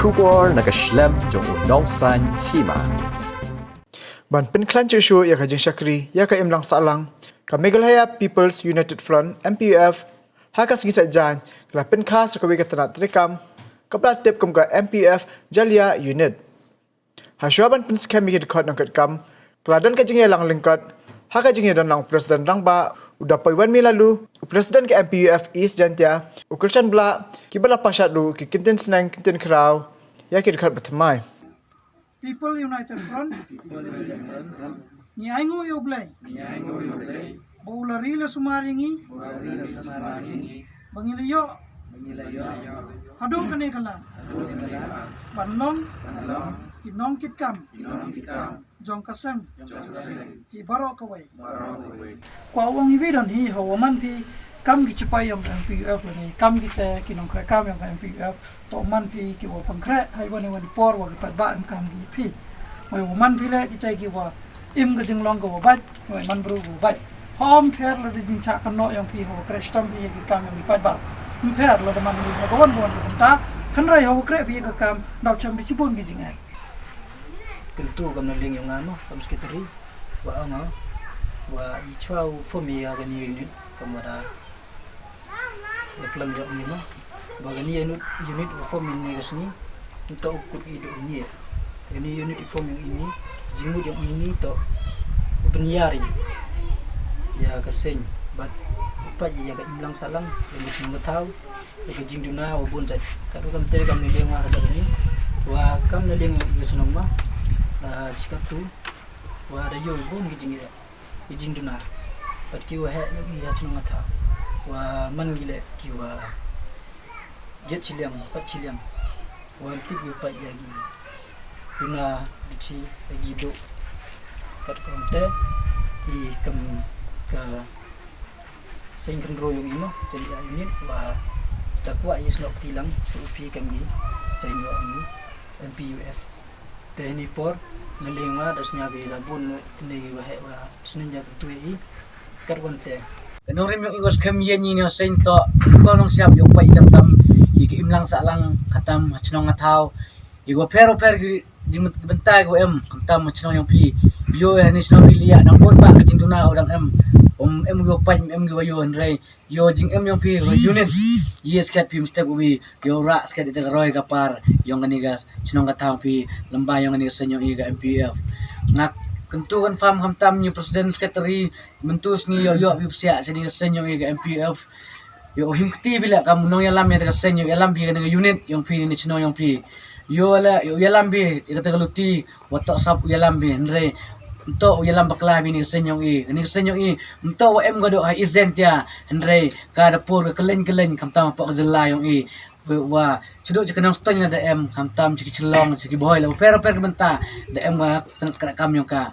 Shubor nakaslem jong udongsan Hima. Ban penklan Joshua ya kajing Syakri ya ka imlang salang ka Meghalaya People's United Front MPUF haka sigi jan la Pynkha sakawi ka Tnad trekam ka platip kum ka MPUF Jalyiah unit hasyaban penskami ke dekat nangkat kam keladan kajing ya lang lingkat haka jing ya dan lang presiden rangba udah paiwan mi lalu presiden ke MPUF East jantia ukursan bla kibala pasat lu ki kinten senang kinten kraw ya ki dekat bertemai People United Front, ni aingo yo blay, bola rila sumaringi, bangiliyo, hado kane kalan, banlong, kinong kitkam, jong kasang, ibaro kaway. Kwawang ibidon hi hawaman pi kam ki chipay yung MPUF ni kam kita kinong krekam yung MPUF to man pi ki wa pangkre hay wani por wa padba kam ki pi mai man pi le kita ki wa im ga jing long ga wa bat mai man bru wa bat hom pher la jing cha kan no yung pi ho krestam pi ki kam yung padba pher la man ni ga gon ta kan rai ho kre pi ga kam daw cham bi chibon ki jing ai kentu kam na ling yung ano kam sekretary wa ama wa i chwa for me ga ni unit kamara eklam jam ni no bagani unit form ini kesini untuk ukut hidup ini unit form yang ini jimud yang ini to penyari ya kesen bat apa ya ga imlang salang yang cuma tahu ya ke jing duna wabun jat kadu kam te kam ni lema ada ini wa kam na leng ya cuma ma jika tu wa ada yo bun ke jing duna bat ki wa ya cuma tahu wa man gile ki wa jet chiliam pat chiliam wa tip yu pat yagi guna bici lagi do kat konte I kam ka singkan royong ino jadi unit wa takwa is nok tilang supi kami senyo ini MPUF teni por nalingwa dasnya bi labun ni wa snenya tui kat konte kanong rim yung igos kamyen ni sen to konong siap yung pai katam iki imlang salang katam chnong athaw igo pero jing bentay go em katam chnong yung pi yo ni sno bilia nang bot ba jing tuna odang em go pai em go yo andre yo jing em yung pi unit yes kat pi step ubi yo ra skat ite roy kapar yung ganigas chnong athaw pi lambay yung ganigas sen yung iga MPF ngak kentuan fam hamtam ni presiden sekretari mentus ni yo bipsia sini senyo ga MPF yo himkti bila kam nong yalam ya daga senyo yalam pi ga unit yung pi ni chino yung pi yo yalam bi ikata galuti watok sap yalam bi andreento yalam bakla bi ni senyo ni senyoento wa em gado ha izent ya andre ka dapur kelen kamtam pa jela yung wa chuduk chikanong stone na da em kamtam chiki chelong chiki boy la pero benta da em wa tanat kam yung ka